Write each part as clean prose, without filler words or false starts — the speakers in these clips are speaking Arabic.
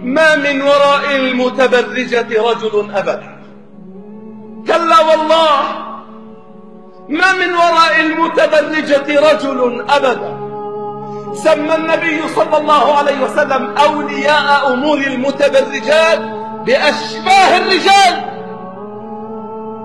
ما من وراء المتبرجة رجل أبدا، كلا والله، ما من وراء المتبرجة رجل أبدا. سمى النبي صلى الله عليه وسلم أولياء أمور المتبرجات بأشباه الرجال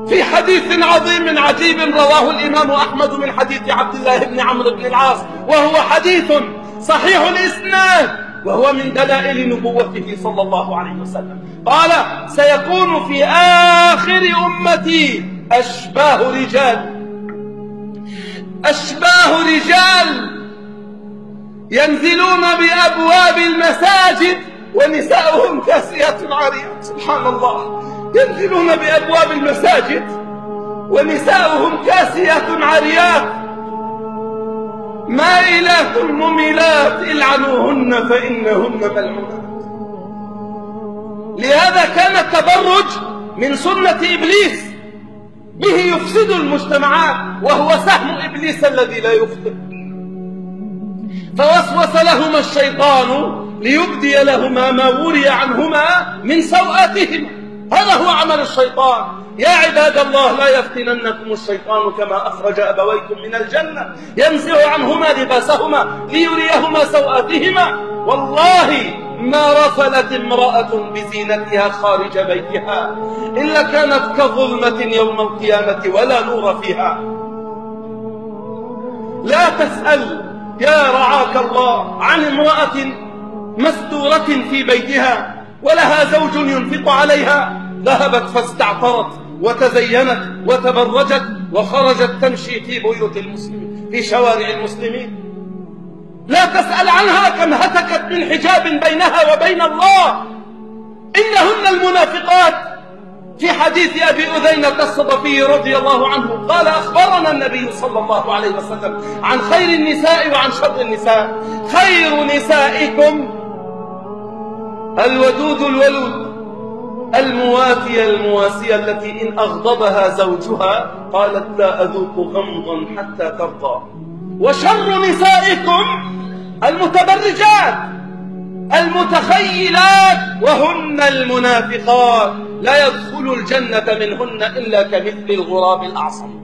في حديث عظيم عجيب رواه الإمام أحمد من حديث عبد الله بن عمرو بن العاص، وهو حديث صحيح الإسناد، وهو من دلائل نبوته صلى الله عليه وسلم. قال: سيكون في آخر أمتي أشباه رجال ينزلون بأبواب المساجد ونساؤهم كاسيات عاريات. سبحان الله، ينزلون بأبواب المساجد ونساؤهم كاسيات عاريات مائلات مميلات، العنوهن فإنهن ملعونات. لهذا كان التبرج من سنة إبليس، به يفسد المجتمعات، وهو سهم إبليس الذي لا يفسد. فوسوس لهما الشيطان ليبدي لهما ما وري عنهما من سوآتهما. هذا هو عمل الشيطان. يا عباد الله، لا يفتننكم الشيطان كما أخرج أبويكم من الجنة ينزع عنهما لباسهما ليريهما سوآتهما. والله ما رفلت امرأة بزينتها خارج بيتها إلا كانت كظلمة يوم القيامة ولا نور فيها. لا تسأل يا رعاك الله عن امرأة مستورة في بيتها ولها زوج ينفق عليها، ذهبت فاستعطرت وتزينت وتبرجت وخرجت تمشي في بيوت المسلمين في شوارع المسلمين. لا تسأل عنها كم هتكت من حجاب بينها وبين الله. إنهن المنافقات. في حديث أبي أذينة الصدفي رضي الله عنه قال: أخبرنا النبي صلى الله عليه وسلم عن خير النساء وعن شر النساء. خير نسائكم الودود الولود المواتية المواسية التي إن أغضبها زوجها قالت: لا أذوق غمضا حتى ترضى. وشر نسائكم المتبرجات المتخيلات وهن المنافقات، لا يدخل الجنة منهن إلا كمثل الغراب الأعصم.